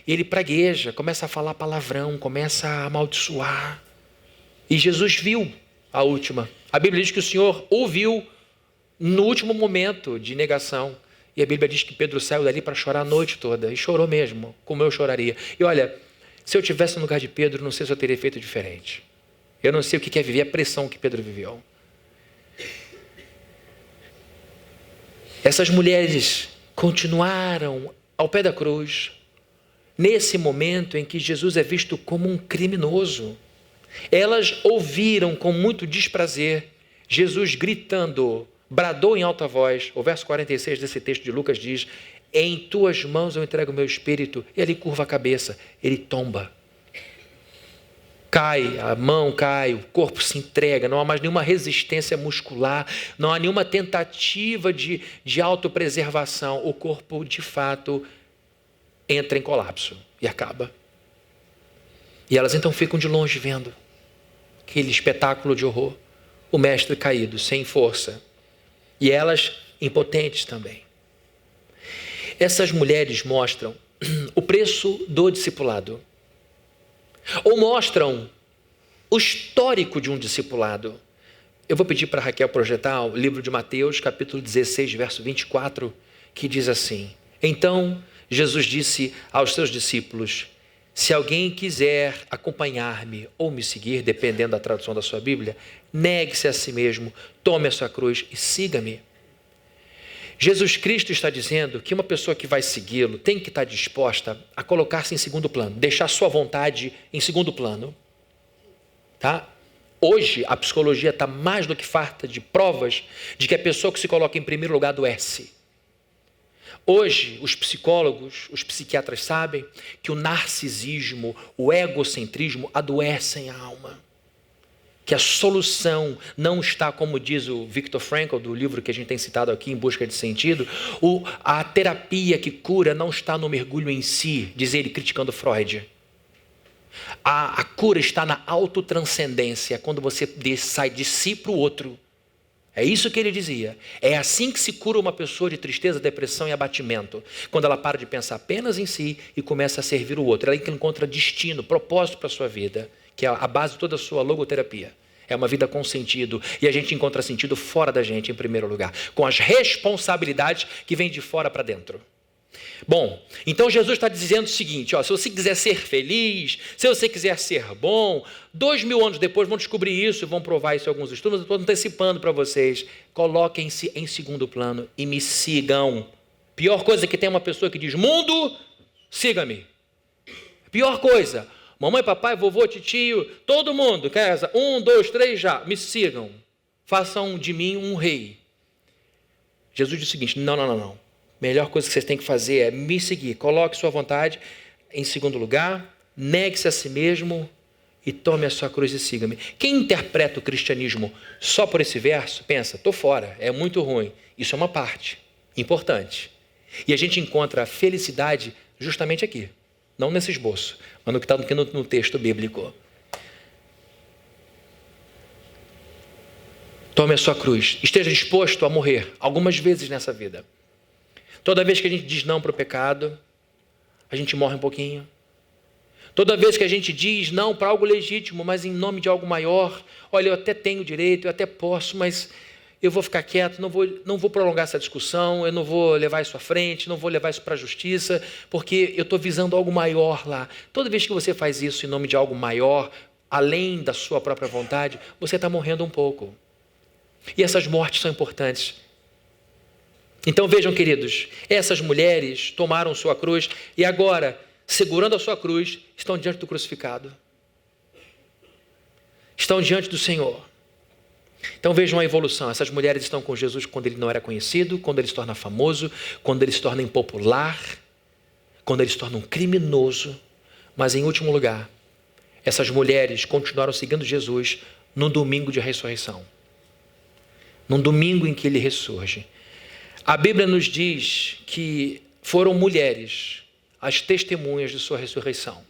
ele pragueja, começa a falar palavrão, começa a amaldiçoar. E Jesus viu a última. A Bíblia diz que o Senhor ouviu no último momento de negação. E a Bíblia diz que Pedro saiu dali para chorar a noite toda. E chorou mesmo, como eu choraria. E olha, se eu tivesse no lugar de Pedro, não sei se eu teria feito diferente. Eu não sei o que é viver a pressão que Pedro viveu. Essas mulheres continuaram ao pé da cruz, nesse momento em que Jesus é visto como um criminoso. Elas ouviram com muito desprazer Jesus gritando, bradou em alta voz. O verso 46 desse texto de Lucas diz, em tuas mãos eu entrego o meu espírito. E ele curva a cabeça, ele tomba. Cai, a mão cai, o corpo se entrega, não há mais nenhuma resistência muscular, não há nenhuma tentativa de autopreservação. O corpo, de fato, entra em colapso e acaba. E elas então ficam de longe vendo aquele espetáculo de horror. O mestre caído, sem força. E elas impotentes também. Essas mulheres mostram o preço do discipulado. Ou mostram o histórico de um discipulado. Eu vou pedir para a Raquel projetar o livro de Mateus, capítulo 16, verso 24, que diz assim, então Jesus disse aos seus discípulos, se alguém quiser acompanhar-me ou me seguir, dependendo da tradução da sua Bíblia, negue-se a si mesmo, tome a sua cruz e siga-me. Jesus Cristo está dizendo que uma pessoa que vai segui-lo tem que estar disposta a colocar-se em segundo plano, deixar sua vontade em segundo plano. Tá? Hoje, a psicologia está mais do que farta de provas de que a pessoa que se coloca em primeiro lugar adoece. Hoje, os psicólogos, os psiquiatras sabem que o narcisismo, o egocentrismo adoecem a alma. Que a solução não está, como diz o Viktor Frankl, do livro que a gente tem citado aqui, Em Busca de Sentido, a terapia que cura não está no mergulho em si, diz ele criticando Freud. A cura está na autotranscendência, quando você sai de si para o outro. É isso que ele dizia. É assim que se cura uma pessoa de tristeza, depressão e abatimento. Quando ela para de pensar apenas em si e começa a servir o outro. Ela encontra destino, propósito para a sua vida, que é a base de toda a sua logoterapia. É uma vida com sentido. E a gente encontra sentido fora da gente, em primeiro lugar. Com as responsabilidades que vêm de fora para dentro. Bom, então Jesus está dizendo o seguinte, se você quiser ser feliz, se você quiser ser bom, 2000 anos depois vão descobrir isso, vão provar isso em alguns estudos, mas eu estou antecipando para vocês, coloquem-se em segundo plano e me sigam. Pior coisa que tem uma pessoa que diz, mundo, siga-me. Pior coisa, mamãe, papai, vovô, titio, todo mundo, casa, 1, 2, 3, já, me sigam, façam de mim um rei. Jesus diz o seguinte, não. Melhor coisa que vocês têm que fazer é me seguir. Coloque sua vontade em segundo lugar, negue-se a si mesmo e tome a sua cruz e siga-me. Quem interpreta o cristianismo só por esse verso, pensa, estou fora, é muito ruim. Isso é uma parte importante. E a gente encontra a felicidade justamente aqui, não nesse esboço, mas no que está no texto bíblico. Tome a sua cruz. Esteja disposto a morrer algumas vezes nessa vida. Toda vez que a gente diz não para o pecado, a gente morre um pouquinho. Toda vez que a gente diz não para algo legítimo, mas em nome de algo maior, olha, eu até tenho direito, eu até posso, mas eu vou ficar quieto, não vou prolongar essa discussão, eu não vou levar isso à frente, não vou levar isso para a justiça, porque eu estou visando algo maior lá. Toda vez que você faz isso em nome de algo maior, além da sua própria vontade, você está morrendo um pouco. E essas mortes são importantes. Então vejam, queridos, essas mulheres tomaram sua cruz e agora, segurando a sua cruz, estão diante do crucificado. Estão diante do Senhor. Então vejam a evolução. Essas mulheres estão com Jesus quando ele não era conhecido, quando ele se torna famoso, quando ele se torna impopular, quando ele se torna um criminoso. Mas em último lugar, essas mulheres continuaram seguindo Jesus no domingo de ressurreição. Num domingo em que ele ressurge. A Bíblia nos diz que foram mulheres as testemunhas de sua ressurreição.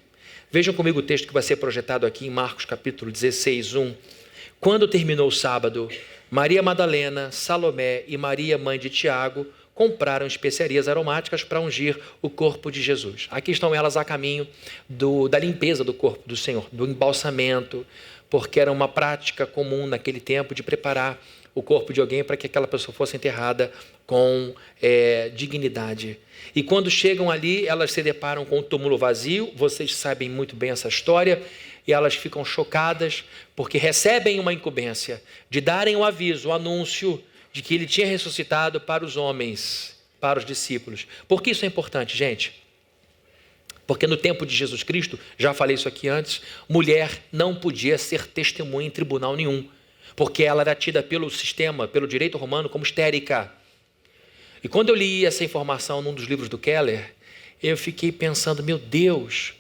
Vejam comigo o texto que vai ser projetado aqui em Marcos capítulo 16, 1. Quando terminou o sábado, Maria Madalena, Salomé e Maria, mãe de Tiago, compraram especiarias aromáticas para ungir o corpo de Jesus. Aqui estão elas a caminho da limpeza do corpo do Senhor, do embalsamento, porque era uma prática comum naquele tempo de preparar o corpo de alguém para que aquela pessoa fosse enterrada com dignidade. E quando chegam ali, elas se deparam com o túmulo vazio, vocês sabem muito bem essa história, e elas ficam chocadas porque recebem uma incumbência de darem o aviso, o anúncio de que ele tinha ressuscitado para os homens, para os discípulos. Por que isso é importante, gente? Porque no tempo de Jesus Cristo, já falei isso aqui antes, mulher não podia ser testemunha em tribunal nenhum, porque ela era tida pelo sistema, pelo direito romano, como histérica. E quando eu li essa informação num dos livros do Keller, eu fiquei pensando, meu Deus,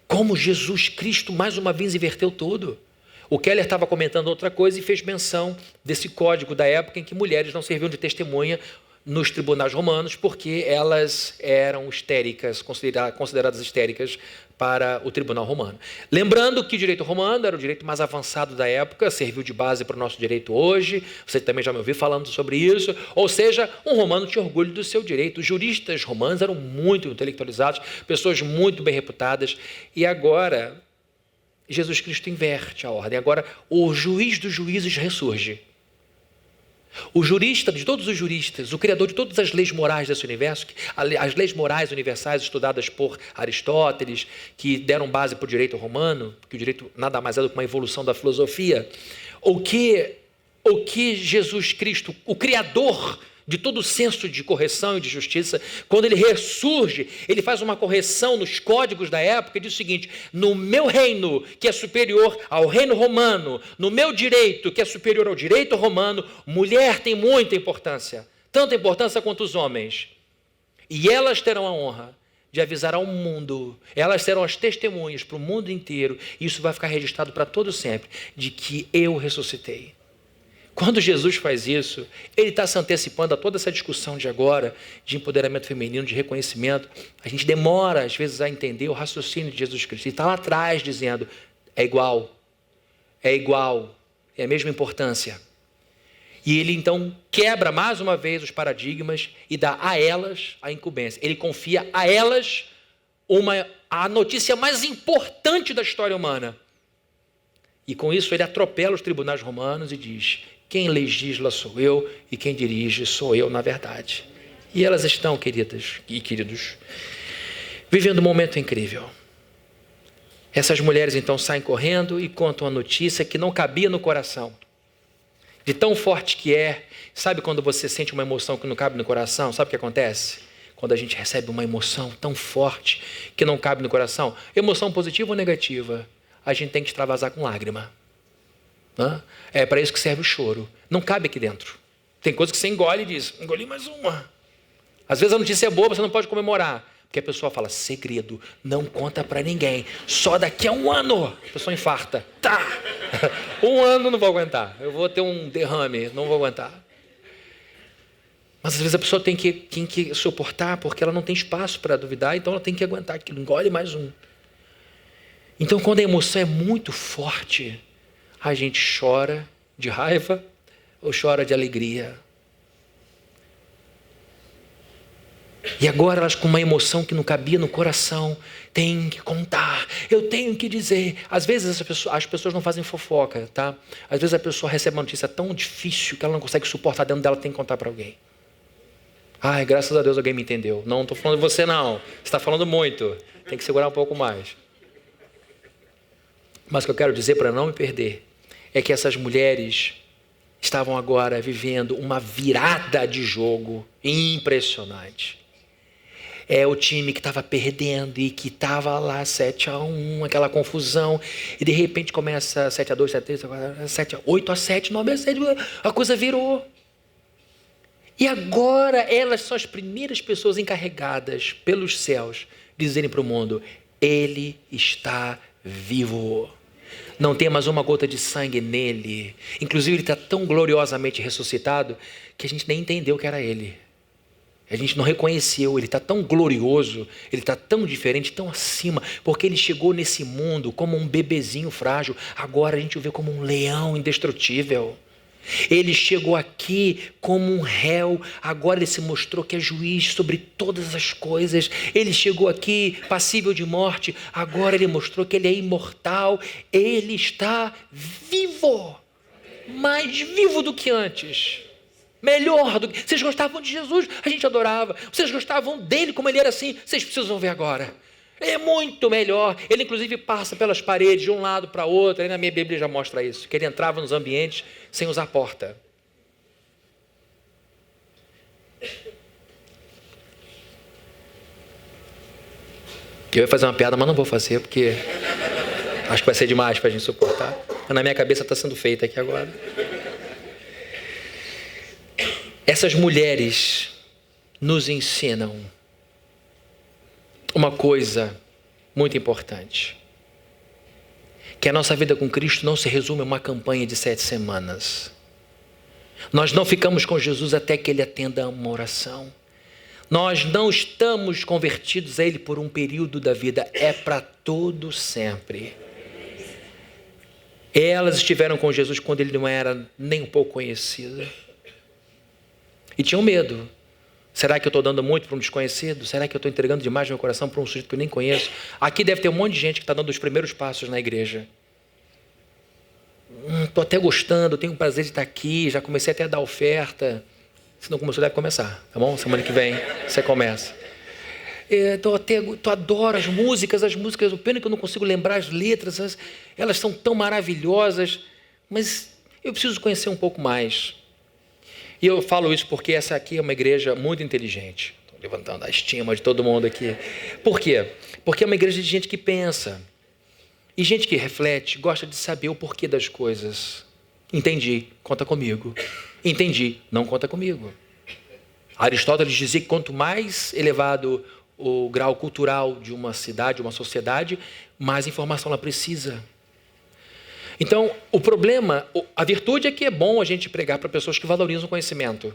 como Jesus Cristo mais uma vez inverteu tudo. O Keller estava comentando outra coisa e fez menção desse código da época em que mulheres não serviam de testemunha nos tribunais romanos, porque elas eram histéricas, consideradas histéricas para o tribunal romano. Lembrando que o direito romano era o direito mais avançado da época, serviu de base para o nosso direito hoje, você também já me ouviu falando sobre isso, ou seja, um romano tinha orgulho do seu direito. Os juristas romanos eram muito intelectualizados, pessoas muito bem reputadas, e agora Jesus Cristo inverte a ordem, agora o juiz dos juízes ressurge. O jurista de todos os juristas, o criador de todas as leis morais desse universo, as leis morais universais estudadas por Aristóteles, que deram base para o direito romano, que o direito nada mais é do que uma evolução da filosofia, o que Jesus Cristo, o criador de todo o senso de correção e de justiça, quando ele ressurge, ele faz uma correção nos códigos da época e diz o seguinte: no meu reino, que é superior ao reino romano, no meu direito, que é superior ao direito romano, mulher tem muita importância, tanta importância quanto os homens. E elas terão a honra de avisar ao mundo, elas serão as testemunhas para o mundo inteiro, e isso vai ficar registrado para todo sempre, de que eu ressuscitei. Quando Jesus faz isso, ele está se antecipando a toda essa discussão de agora, de empoderamento feminino, de reconhecimento. A gente demora, às vezes, a entender o raciocínio de Jesus Cristo. Ele está lá atrás dizendo, é igual, é a mesma importância. E ele, então, quebra mais uma vez os paradigmas e dá a elas a incumbência. Ele confia a elas a notícia mais importante da história humana. E com isso ele atropela os tribunais romanos e diz: quem legisla sou eu e quem dirige sou eu, na verdade. E elas estão, queridas e queridos, vivendo um momento incrível. Essas mulheres, então, saem correndo e contam a notícia que não cabia no coração. De tão forte que é. Sabe quando você sente uma emoção que não cabe no coração? Sabe o que acontece? Quando a gente recebe uma emoção tão forte que não cabe no coração, emoção positiva ou negativa, a gente tem que extravasar com lágrima. É para isso que serve o choro. Não cabe aqui dentro. Tem coisa que você engole e diz, engoli mais uma. Às vezes a notícia é boa, você não pode comemorar. Porque a pessoa fala, segredo, não conta para ninguém. Só daqui a 1 ano. A pessoa infarta. Tá. 1 ano não vou aguentar. Eu vou ter um derrame, não vou aguentar. Mas às vezes a pessoa tem que suportar, porque ela não tem espaço para duvidar, então ela tem que aguentar aquilo. Engole mais um. Então quando a emoção é muito forte, a gente chora de raiva ou chora de alegria. E agora elas, com uma emoção que não cabia no coração, têm que contar, eu tenho que dizer. Às vezes as pessoas não fazem fofoca, tá? Às vezes a pessoa recebe uma notícia tão difícil que ela não consegue suportar dentro dela, tem que contar para alguém. Ai, graças a Deus alguém me entendeu. Não estou falando de você não, você está falando muito, tem que segurar um pouco mais. Mas o que eu quero dizer, para não me perder, é que essas mulheres estavam agora vivendo uma virada de jogo impressionante. É o time que estava perdendo e que estava lá 7-1, aquela confusão, e de repente começa 7-2, 7-3, 8-7, 9-7, a coisa virou. E agora elas são as primeiras pessoas encarregadas pelos céus de dizerem para o mundo, ele está vivo. Não tem mais uma gota de sangue nele. Inclusive ele está tão gloriosamente ressuscitado que a gente nem entendeu que era ele. A gente não reconheceu, ele está tão glorioso, ele está tão diferente, tão acima, porque ele chegou nesse mundo como um bebezinho frágil, agora a gente o vê como um leão indestrutível. Ele chegou aqui como um réu, agora ele se mostrou que é juiz sobre todas as coisas. Ele chegou aqui passível de morte, agora ele mostrou que ele é imortal. Ele está vivo, mais vivo do que antes. Melhor do que... Vocês gostavam de Jesus, a gente adorava. Vocês gostavam dele como ele era assim, vocês precisam ver agora. É muito melhor. Ele inclusive passa pelas paredes de um lado para outro. Aí na minha Bíblia já mostra isso, que ele entrava nos ambientes sem usar porta. Eu ia fazer uma piada, mas não vou fazer, porque acho que vai ser demais para a gente suportar. Mas na minha cabeça está sendo feita aqui agora. Essas mulheres nos ensinam uma coisa muito importante, que a nossa vida com Cristo não se resume a uma campanha de 7 semanas. Nós não ficamos com Jesus até que Ele atenda a uma oração. Nós não estamos convertidos a Ele por um período da vida, é para todo sempre. Elas estiveram com Jesus quando Ele não era nem um pouco conhecido. E tinham medo. Será que eu estou dando muito para um desconhecido? Será que eu estou entregando demais meu coração para um sujeito que eu nem conheço? Aqui deve ter um monte de gente que está dando os primeiros passos na igreja. Estou até gostando, tenho o prazer de estar aqui, já comecei até a dar oferta. Se não começou, deve começar, tá bom? Semana que vem você começa. Adoro as músicas, o pena que eu não consigo lembrar as letras, elas são tão maravilhosas, mas eu preciso conhecer um pouco mais. E eu falo isso porque essa aqui é uma igreja muito inteligente. Estou levantando a estima de todo mundo aqui. Por quê? Porque é uma igreja de gente que pensa. E gente que reflete, gosta de saber o porquê das coisas. Entendi, conta comigo. Entendi, não conta comigo. Aristóteles dizia que quanto mais elevado o grau cultural de uma cidade, uma sociedade, mais informação ela precisa. Então, o problema, a virtude é que é bom a gente pregar para pessoas que valorizam o conhecimento.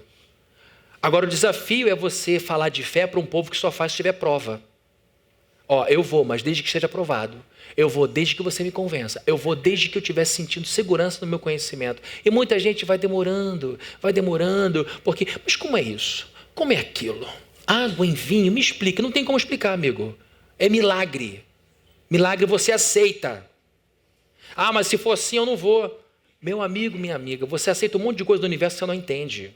Agora, o desafio é você falar de fé para um povo que só faz se tiver prova. Eu vou, mas desde que esteja provado. Eu vou desde que você me convença. Eu vou desde que eu estiver sentindo segurança no meu conhecimento. E muita gente vai demorando, porque... Mas como é isso? Como é aquilo? Água em vinho? Me explica. Não tem como explicar, amigo. É milagre. Milagre você aceita. Mas se for assim eu não vou. Meu amigo, minha amiga, você aceita um monte de coisa do universo que você não entende.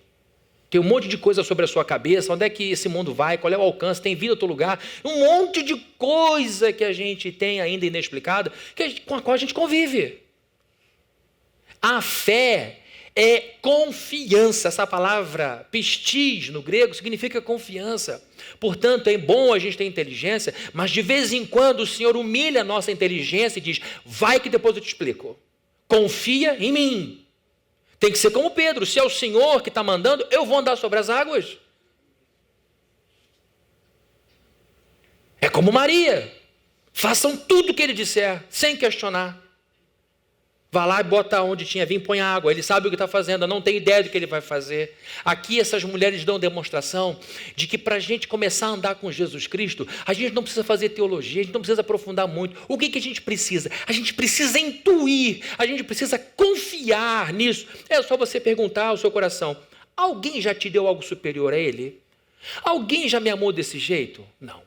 Tem um monte de coisa sobre a sua cabeça, onde é que esse mundo vai, qual é o alcance, tem vida em outro lugar. Um monte de coisa que a gente tem ainda inexplicada, com a qual a gente convive. A fé é confiança. Essa palavra pistis no grego significa confiança. Portanto, é bom a gente ter inteligência, mas de vez em quando o Senhor humilha a nossa inteligência e diz, vai que depois eu te explico. Confia em mim. Tem que ser como Pedro, se é o Senhor que está mandando, eu vou andar sobre as águas. É como Maria, façam tudo o que ele disser, sem questionar. Vá lá e bota onde tinha vinho, põe água, ele sabe o que está fazendo, não tem ideia do que ele vai fazer. Aqui essas mulheres dão demonstração de que para a gente começar a andar com Jesus Cristo, a gente não precisa fazer teologia, a gente não precisa aprofundar muito. O que a gente precisa? A gente precisa intuir, a gente precisa confiar nisso. É só você perguntar ao seu coração, alguém já te deu algo superior a ele? Alguém já me amou desse jeito? Não.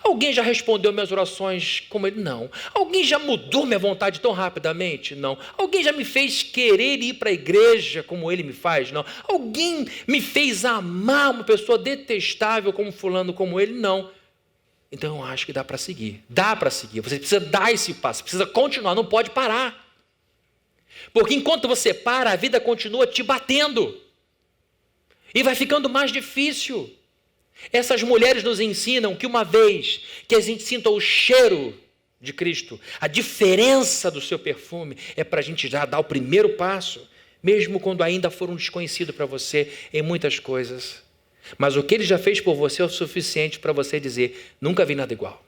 Alguém já respondeu minhas orações como ele? Não. Alguém já mudou minha vontade tão rapidamente? Não. Alguém já me fez querer ir para a igreja como ele me faz? Não. Alguém me fez amar uma pessoa detestável como fulano, como ele? Não. Então eu acho que dá para seguir. Dá para seguir. Você precisa dar esse passo, precisa continuar, não pode parar. Porque enquanto você para, a vida continua te batendo. E vai ficando mais difícil. Essas mulheres nos ensinam que uma vez que a gente sinta o cheiro de Cristo, a diferença do seu perfume, é para a gente já dar o primeiro passo, mesmo quando ainda for um desconhecido para você em muitas coisas. Mas o que ele já fez por você é o suficiente para você dizer, nunca vi nada igual.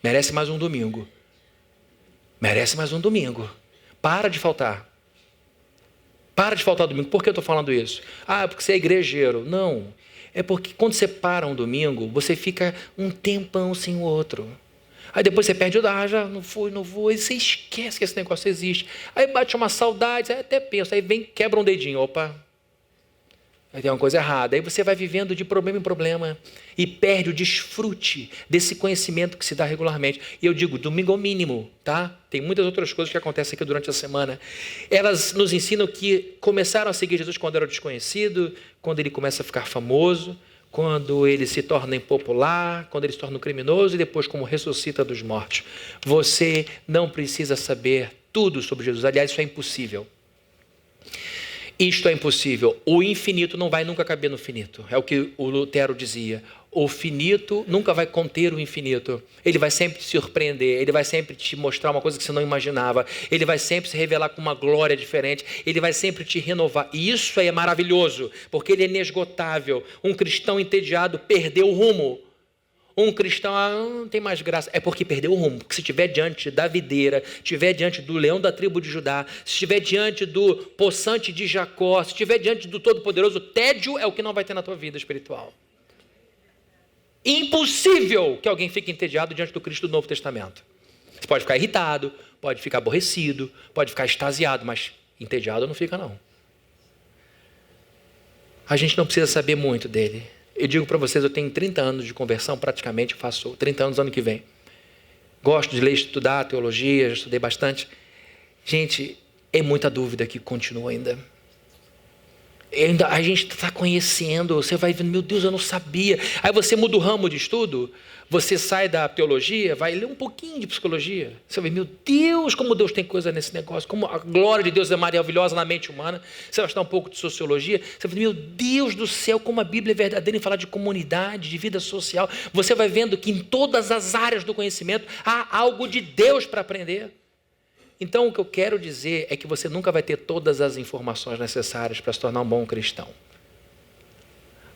Merece mais um domingo. Merece mais um domingo. Para de faltar. Para de faltar domingo. Por que eu estou falando isso? Porque você é igrejeiro. Não. É porque quando você para um domingo, você fica um tempão sem o outro. Aí depois você perde já não vou. Aí você esquece que esse negócio existe. Aí bate uma saudade, aí até pensa, aí vem, quebra um dedinho, opa. Aí tem uma coisa errada. Aí você vai vivendo de problema em problema e perde o desfrute desse conhecimento que se dá regularmente. E eu digo, domingo é o mínimo, tá? Tem muitas outras coisas que acontecem aqui durante a semana. Elas nos ensinam que começaram a seguir Jesus quando era desconhecido, quando ele começa a ficar famoso, quando ele se torna impopular, quando ele se torna um criminoso e depois como ressuscita dos mortos. Você não precisa saber tudo sobre Jesus. Aliás, isso é impossível. Isto é impossível. O infinito não vai nunca caber no finito. É o que o Lutero dizia. O finito nunca vai conter o infinito. Ele vai sempre te surpreender. Ele vai sempre te mostrar uma coisa que você não imaginava. Ele vai sempre se revelar com uma glória diferente. Ele vai sempre te renovar. E isso é maravilhoso, porque ele é inesgotável. Um cristão entediado perdeu o rumo. Um cristão não tem mais graça. É porque perdeu o rumo. Porque se estiver diante da videira, estiver diante do leão da tribo de Judá, se estiver diante do poçante de Jacó, se estiver diante do Todo-Poderoso, tédio é o que não vai ter na tua vida espiritual. Impossível que alguém fique entediado diante do Cristo do Novo Testamento. Você pode ficar irritado, pode ficar aborrecido, pode ficar extasiado, mas entediado não fica não. A gente não precisa saber muito dele. Eu digo para vocês, eu tenho 30 anos de conversão, praticamente faço 30 anos ano que vem. Gosto de ler, estudar teologia, já estudei bastante. Gente, é muita dúvida que continua ainda. A gente está conhecendo, você vai vendo, meu Deus, eu não sabia. Aí você muda o ramo de estudo, você sai da teologia, vai ler um pouquinho de psicologia. Você vai ver, meu Deus, como Deus tem coisa nesse negócio, como a glória de Deus é maravilhosa na mente humana. Você vai estudar um pouco de sociologia, você vai ver, meu Deus do céu, como a Bíblia é verdadeira em falar de comunidade, de vida social. Você vai vendo que em todas as áreas do conhecimento há algo de Deus para aprender. Então, o que eu quero dizer é que você nunca vai ter todas as informações necessárias para se tornar um bom cristão.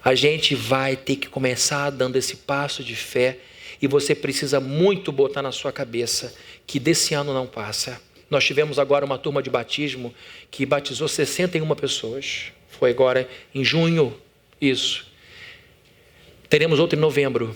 A gente vai ter que começar dando esse passo de fé e você precisa muito botar na sua cabeça que desse ano não passa. Nós tivemos agora uma turma de batismo que batizou 61 pessoas. Foi agora em junho, isso. Teremos outro em novembro.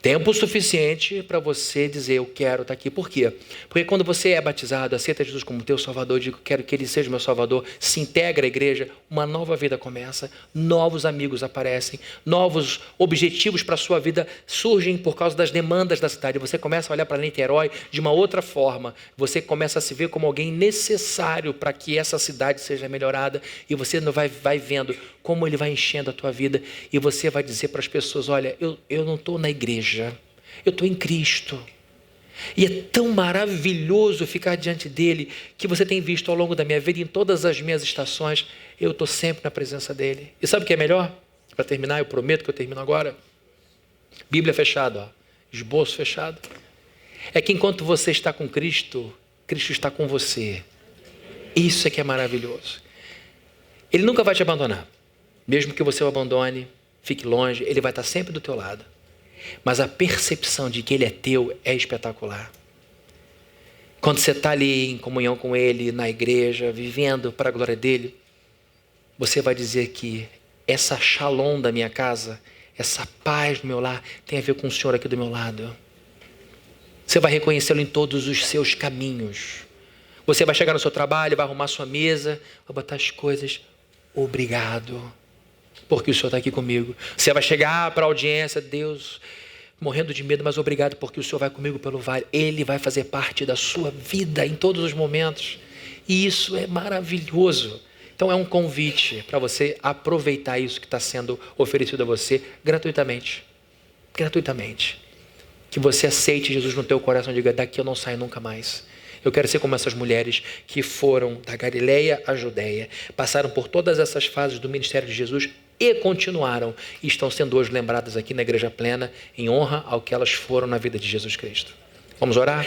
Tempo suficiente para você dizer, eu quero estar aqui. Por quê? Porque quando você é batizado, aceita Jesus como teu Salvador, digo, quero que Ele seja meu Salvador, se integra à igreja, uma nova vida começa, novos amigos aparecem, novos objetivos para a sua vida surgem por causa das demandas da cidade. Você começa a olhar para Niterói de uma outra forma, você começa a se ver como alguém necessário para que essa cidade seja melhorada e você vai vendo como Ele vai enchendo a tua vida e você vai dizer para as pessoas, olha, eu não estou na igreja, eu estou em Cristo. E é tão maravilhoso ficar diante dele, que você tem visto ao longo da minha vida, em todas as minhas estações, eu estou sempre na presença dele. E sabe o que é melhor? Para terminar, eu prometo que eu termino agora. Bíblia fechada, ó, esboço fechado. É que enquanto você está com Cristo, Cristo está com você. Isso é que é maravilhoso. Ele nunca vai te abandonar. Mesmo que você o abandone, fique longe, ele vai estar sempre do teu lado. Mas a percepção de que ele é teu é espetacular. Quando você está ali em comunhão com ele, na igreja, vivendo para a glória dele, você vai dizer que essa shalom da minha casa, essa paz do meu lar, tem a ver com o Senhor aqui do meu lado. Você vai reconhecê-lo em todos os seus caminhos. Você vai chegar no seu trabalho, vai arrumar sua mesa, vai botar as coisas. Obrigado, porque o Senhor está aqui comigo. Você vai chegar para a audiência, Deus, morrendo de medo, mas obrigado, porque o Senhor vai comigo pelo vale. Ele vai fazer parte da sua vida em todos os momentos. E isso é maravilhoso. Então é um convite para você aproveitar isso que está sendo oferecido a você gratuitamente. Gratuitamente. Que você aceite Jesus no teu coração e diga, daqui eu não saio nunca mais. Eu quero ser como essas mulheres que foram da Galileia à Judeia, passaram por todas essas fases do ministério de Jesus e continuaram, e estão sendo hoje lembradas aqui na Igreja Plena, em honra ao que elas foram na vida de Jesus Cristo. Vamos orar?